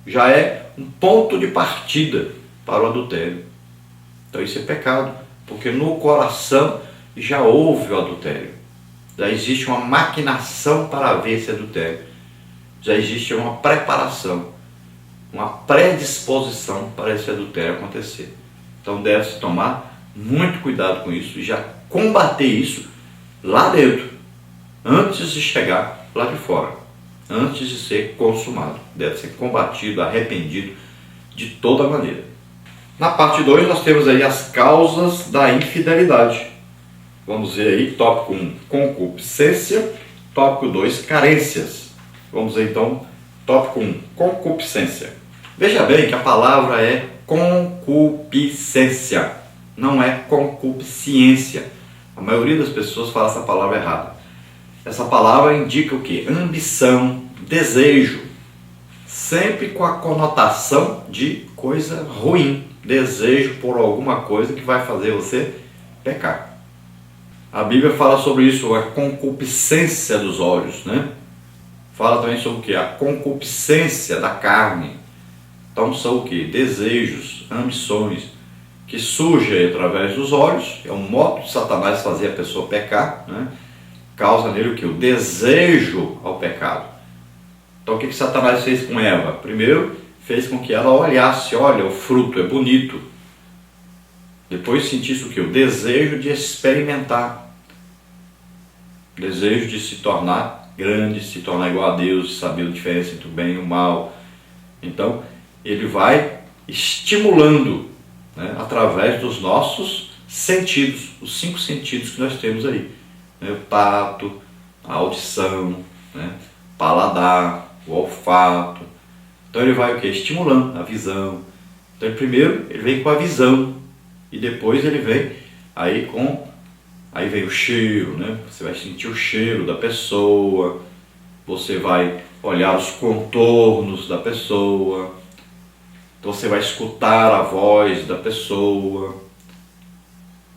já é um ponto de partida para o adultério. Então isso é pecado, porque no coração já houve o adultério. Já existe uma maquinação para haver esse adultério. Já existe uma preparação, uma predisposição para esse adultério acontecer. Então deve-se tomar muito cuidado com isso e já combater isso lá dentro, antes de chegar lá de fora, antes de ser consumado. Deve ser combatido, arrependido de toda maneira. Na parte 2 nós temos aí as causas da infidelidade. Vamos ver aí, tópico 1, concupiscência, tópico 2, carências. Vamos ver então, tópico 1, concupiscência. Veja bem que a palavra é concupiscência, não é concupiscência. A maioria das pessoas fala essa palavra errada. Essa palavra indica o quê? Ambição, desejo, sempre com a conotação de coisa ruim, desejo por alguma coisa que vai fazer você pecar. A Bíblia fala sobre isso, a concupiscência dos olhos, né? Fala também sobre o que? A concupiscência da carne. Então são o que? Desejos, ambições, que surgem através dos olhos. É um modo de Satanás fazer a pessoa pecar, né? Causa nele o que? O desejo ao pecado. Então o que Satanás fez com Eva? Primeiro, fez com que ela olhasse, olha, o fruto é bonito. Depois sentisse o que? O desejo de experimentar. O desejo de se tornar grande, se tornar igual a Deus, de saber a diferença entre o bem e o mal. Então, ele vai estimulando, né, através dos nossos sentidos, os 5 sentidos que nós temos aí. Né, o tato, a audição, né, paladar, o olfato. Então ele vai o quê? Estimulando a visão. Então primeiro ele vem com a visão e depois ele vem aí aí vem o cheiro, né? Você vai sentir o cheiro da pessoa, você vai olhar os contornos da pessoa, então você vai escutar a voz da pessoa.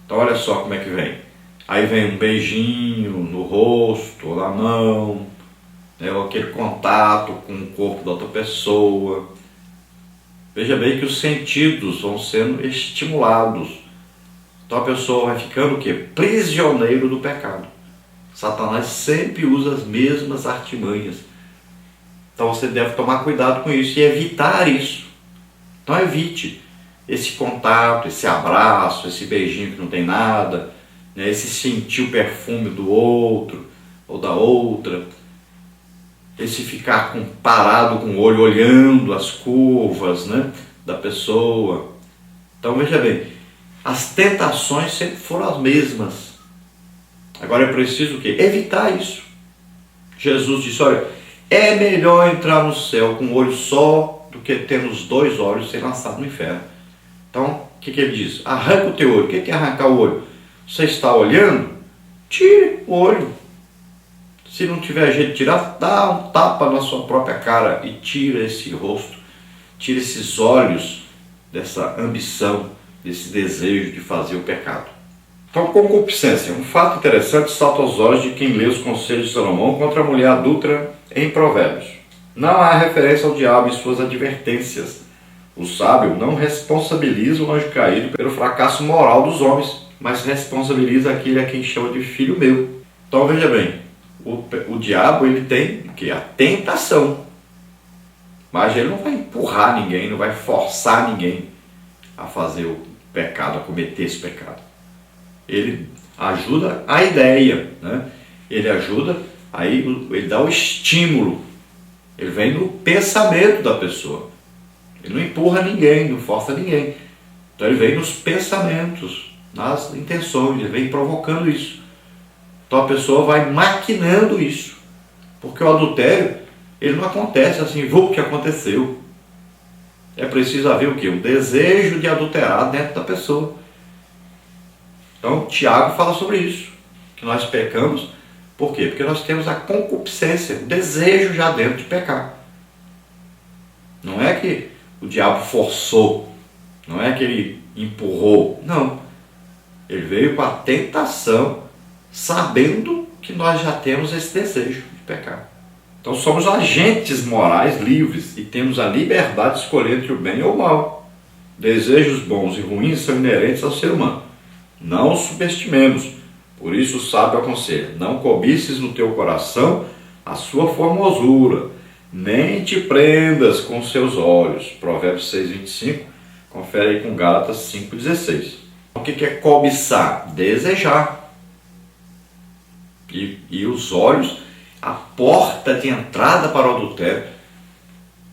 Então olha só como é que vem. Aí vem um beijinho no rosto ou na mão, né, ou aquele contato com o corpo da outra pessoa. Veja bem que os sentidos vão sendo estimulados. Então a pessoa vai ficando o quê? Prisioneiro do pecado. Satanás sempre usa as mesmas artimanhas. Então você deve tomar cuidado com isso e evitar isso. Então evite esse contato, esse abraço, esse beijinho que não tem nada, né, esse sentir o perfume do outro ou da outra. Esse ficar parado com o olho olhando as curvas, né, da pessoa. Então veja bem, as tentações sempre foram as mesmas. Agora é preciso o quê? Evitar isso. Jesus disse, olha, é melhor entrar no céu com um olho só do que ter os 2 olhos e ser lançado no inferno. Então, o que ele diz? Arranca o teu olho. O que é arrancar o olho? Você está olhando? Tire o olho. Se não tiver jeito de tirar, dá um tapa na sua própria cara e tira esse rosto, tira esses olhos dessa ambição, desse desejo de fazer o pecado. Então, concupiscência, um fato interessante salta aos olhos de quem lê os conselhos de Salomão contra a mulher adúltera em Provérbios. Não há referência ao diabo em suas advertências. O sábio não responsabiliza o anjo caído pelo fracasso moral dos homens, mas responsabiliza aquele a quem chama de filho meu. Então veja bem, o diabo ele tem o quê? A tentação, mas ele não vai empurrar ninguém, não vai forçar ninguém a fazer o pecado, a cometer esse pecado. Ele ajuda a ideia, né? Ele ajuda, aí ele dá o estímulo, ele vem no pensamento da pessoa, ele não empurra ninguém, não força ninguém. Então ele vem nos pensamentos, nas intenções, ele vem provocando isso. Então a pessoa vai maquinando isso, porque o adultério ele não acontece assim, o que aconteceu. É preciso haver o quê? Um desejo de adulterar dentro da pessoa. Então Tiago fala sobre isso, que nós pecamos, por quê? Porque nós temos a concupiscência, o desejo já dentro de pecar. Não é que o diabo forçou, não é que ele empurrou, não. Ele veio com a tentação, sabendo que nós já temos esse desejo de pecar. Então somos agentes morais livres e temos a liberdade de escolher entre o bem ou o mal. Desejos bons e ruins são inerentes ao ser humano. Não os subestimemos. Por isso o sábio aconselha: não cobices no teu coração a sua formosura, nem te prendas com seus olhos. Provérbios 6:25, confere aí com Gálatas 5:16. O que é cobiçar? Desejar. E os olhos, a porta de entrada para o adultério,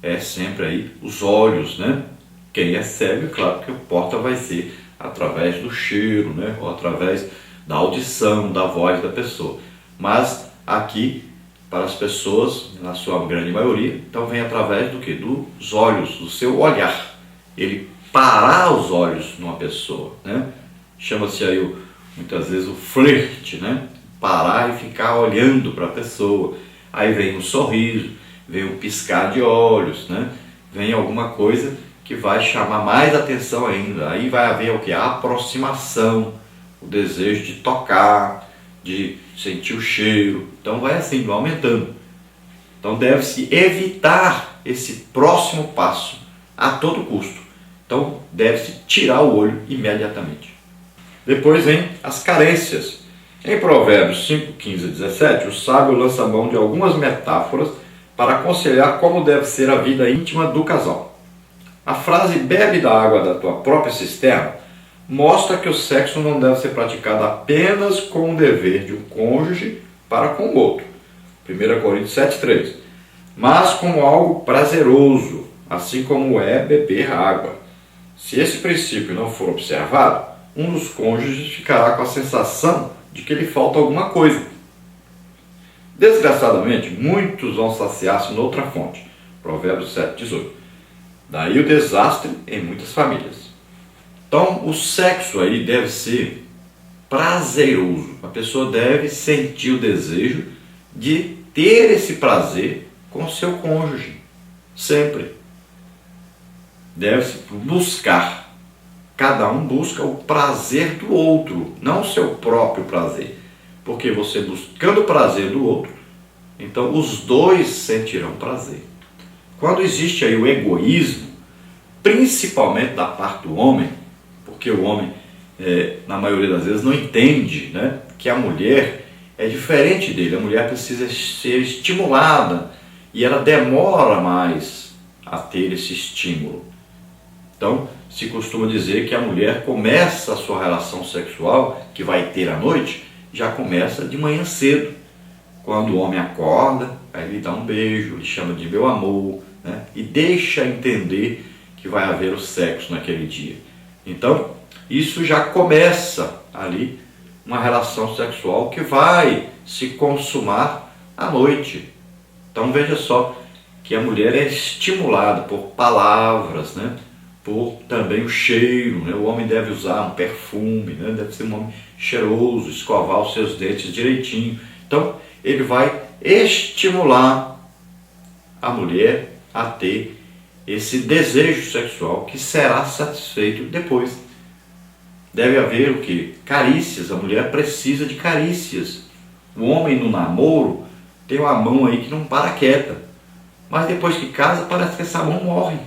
é sempre aí os olhos, né? Quem é cego, claro que a porta vai ser através do cheiro, né? Ou através da audição, da voz da pessoa. Mas aqui, para as pessoas, na sua grande maioria, então vem através do quê? Dos olhos, do seu olhar. Ele parar os olhos numa pessoa, né? Chama-se aí muitas vezes o flerte, né? Parar e ficar olhando para a pessoa. Aí vem um sorriso, vem um piscar de olhos, né? Vem alguma coisa que vai chamar mais atenção ainda. Aí vai haver o que? A aproximação, o desejo de tocar, de sentir o cheiro. Então vai assim, vai aumentando. Então deve-se evitar esse próximo passo a todo custo. Então deve-se tirar o olho imediatamente. Depois vem as carências. Em Provérbios 5, 15 e 17, o sábio lança mão de algumas metáforas para aconselhar como deve ser a vida íntima do casal. A frase "bebe da água da tua própria cisterna" mostra que o sexo não deve ser praticado apenas com o dever de um cônjuge para com o outro. 1 Coríntios 7,3. Mas como algo prazeroso, assim como é beber água. Se esse princípio não for observado, um dos cônjuges ficará com a sensação de que lhe falta alguma coisa. Desgraçadamente, muitos vão saciar-se noutra fonte. Provérbios 7,18. Daí o desastre em muitas famílias. Então, o sexo aí deve ser prazeroso. A pessoa deve sentir o desejo de ter esse prazer com o seu cônjuge. Sempre. Deve-se buscar. Cada um busca o prazer do outro, não o seu próprio prazer. Porque você buscando o prazer do outro, então os dois sentirão prazer. Quando existe aí o egoísmo, principalmente da parte do homem, porque o homem, na maioria das vezes, não entende, né, que a mulher é diferente dele. A mulher precisa ser estimulada e ela demora mais a ter esse estímulo. Então, se costuma dizer que a mulher começa a sua relação sexual, que vai ter à noite, já começa de manhã cedo. Quando o homem acorda, aí ele dá um beijo, ele chama de meu amor, né, e deixa entender que vai haver o sexo naquele dia. Então, isso já começa ali uma relação sexual que vai se consumar à noite. Então veja só que a mulher é estimulada por palavras, né? Por também o cheiro, né? O homem deve usar um perfume, né? Deve ser um homem cheiroso, escovar os seus dentes direitinho. Então ele vai estimular a mulher a ter esse desejo sexual que será satisfeito depois. Deve haver o quê? Carícias. A mulher precisa de carícias. O homem no namoro tem uma mão aí que não para quieta. Mas depois que casa, parece que essa mão morre.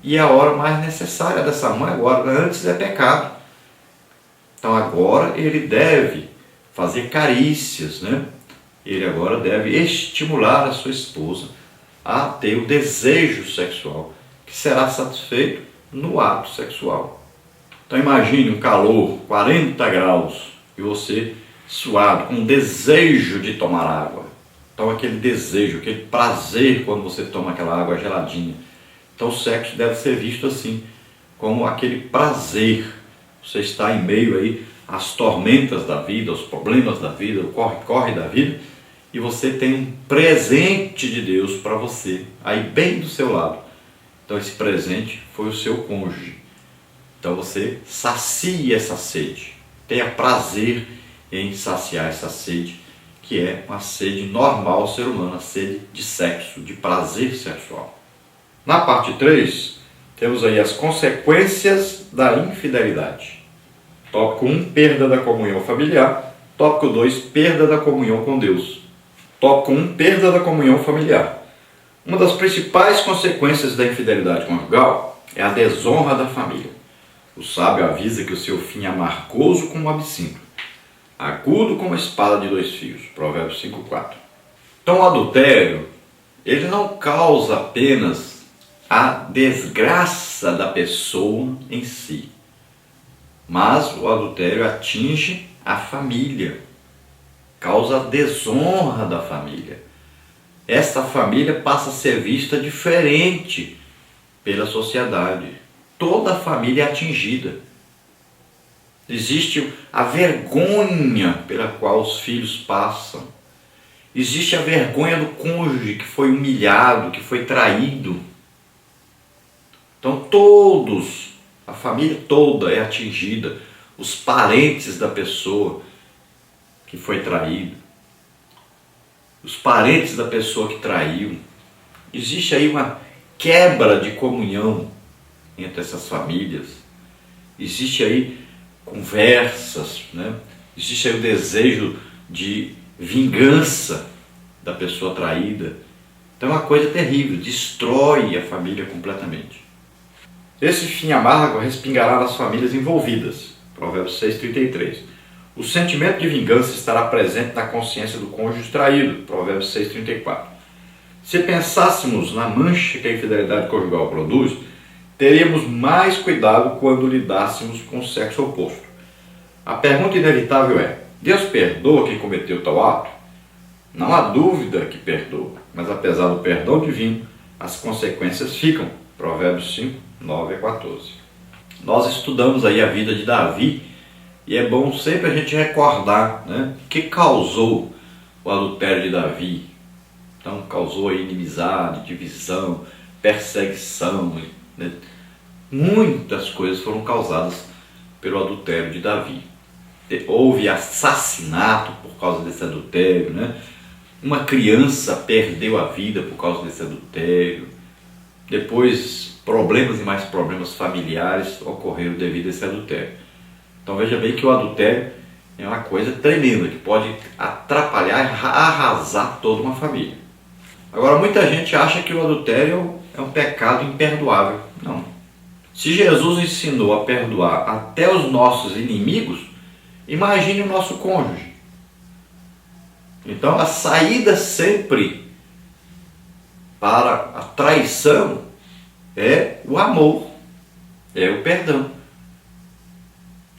E a hora mais necessária dessa mão é agora. Antes é pecado. Então agora ele deve fazer carícias, né? Ele agora deve estimular a sua esposa a ter o desejo sexual, que será satisfeito no ato sexual. Então imagine um calor, 40 graus, e você suado, com desejo de tomar água. Então aquele desejo, aquele prazer quando você toma aquela água geladinha. Então o sexo deve ser visto assim, como aquele prazer. Você está em meio aí às tormentas da vida, aos problemas da vida, o corre-corre da vida, e você tem um presente de Deus para você, aí bem do seu lado. Então esse presente foi o seu cônjuge. Então você sacia essa sede, tenha prazer em saciar essa sede, que é uma sede normal ao ser humano, a sede de sexo, de prazer sexual. Na parte 3, temos aí as consequências da infidelidade. Tópico 1, perda da comunhão familiar. Tópico 2, perda da comunhão com Deus. Tópico 1. Perda da comunhão familiar. Uma das principais consequências da infidelidade conjugal é a desonra da família. O sábio avisa que o seu fim é amargoso como o absinto, agudo como a espada de dois fios. Provérbios 5:4. Então o adultério, ele não causa apenas a desgraça da pessoa em si, mas o adultério atinge a família, causa a desonra da família. Esta família passa a ser vista diferente pela sociedade. Toda a família é atingida. Existe a vergonha pela qual os filhos passam. Existe a vergonha do cônjuge que foi humilhado, que foi traído. Então todos, a família toda é atingida. Os parentes da pessoa que foi traído, os parentes da pessoa que traiu. Existe aí uma quebra de comunhão entre essas famílias. Existe aí conversas, né? Existe aí o desejo de vingança da pessoa traída. Então é uma coisa terrível, destrói a família completamente. Esse fim amargo respingará nas famílias envolvidas. Provérbios 6:33. O sentimento de vingança estará presente na consciência do cônjuge traído. Provérbios 6:34. Se pensássemos na mancha que a infidelidade conjugal produz, teríamos mais cuidado quando lidássemos com o sexo oposto. A pergunta inevitável é: Deus perdoa quem cometeu tal ato? Não há dúvida que perdoa, mas apesar do perdão divino, as consequências ficam. Provérbios 5:9-14. Nós estudamos aí a vida de Davi e é bom sempre a gente recordar, né, o que causou o adultério de Davi. Então causou aí inimizade, divisão, perseguição, né? Muitas coisas foram causadas pelo adultério de Davi. Houve assassinato por causa desse adultério, né? Uma criança perdeu a vida por causa desse adultério. Depois, problemas e mais problemas familiares ocorreram devido a esse adultério. Então veja bem que o adultério é uma coisa tremenda, que pode atrapalhar e arrasar toda uma família. Agora, muita gente acha que o adultério é um pecado imperdoável. Não. Se Jesus ensinou a perdoar até os nossos inimigos, imagine o nosso cônjuge. Então a saída sempre para a traição é o amor, é o perdão.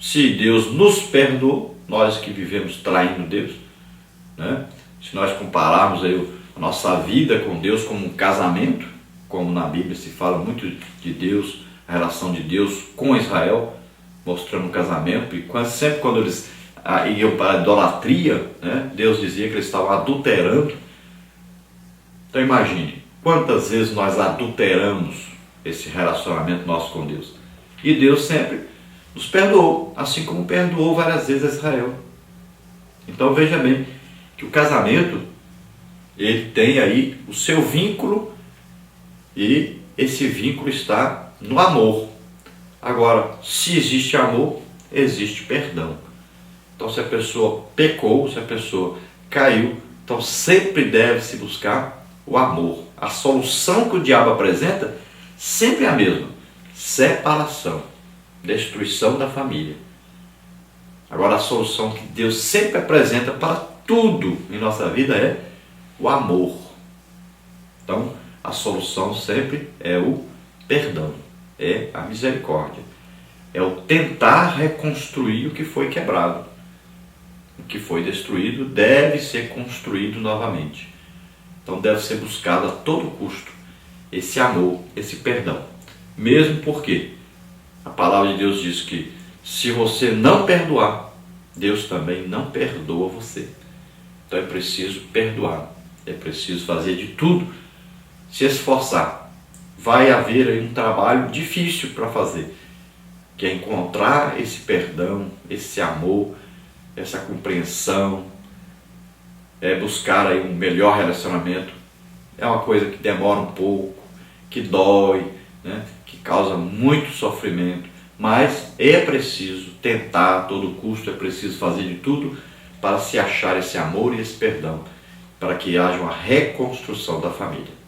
Se Deus nos perdoou, nós que vivemos traindo Deus, né? Se nós compararmos aí a nossa vida com Deus como um casamento, como na Bíblia se fala muito de Deus, a relação de Deus com Israel, mostrando um casamento, e sempre quando eles iam para a idolatria, né, Deus dizia que eles estavam adulterando. Então imagine, quantas vezes nós adulteramos esse relacionamento nosso com Deus. E Deus sempre nos perdoou, assim como perdoou várias vezes a Israel. Então veja bem que o casamento, ele tem aí o seu vínculo, e esse vínculo está no amor. Agora, se existe amor, existe perdão. Então se a pessoa pecou, se a pessoa caiu, então sempre deve-se buscar o amor. A solução que o diabo apresenta sempre é a mesma: separação, destruição da família. Agora a solução que Deus sempre apresenta para tudo em nossa vida é o amor. Então a solução sempre é o perdão, é a misericórdia, é o tentar reconstruir o que foi quebrado. O que foi destruído deve ser construído novamente. Então deve ser buscado a todo custo esse amor, esse perdão. Mesmo porque a palavra de Deus diz que se você não perdoar, Deus também não perdoa você. Então é preciso perdoar, é preciso fazer de tudo, se esforçar. Vai haver aí um trabalho difícil para fazer, que é encontrar esse perdão, esse amor, essa compreensão, é buscar aí um melhor relacionamento. É uma coisa que demora um pouco, que dói, né? Que causa muito sofrimento, mas é preciso tentar a todo custo, é preciso fazer de tudo para se achar esse amor e esse perdão, para que haja uma reconstrução da família.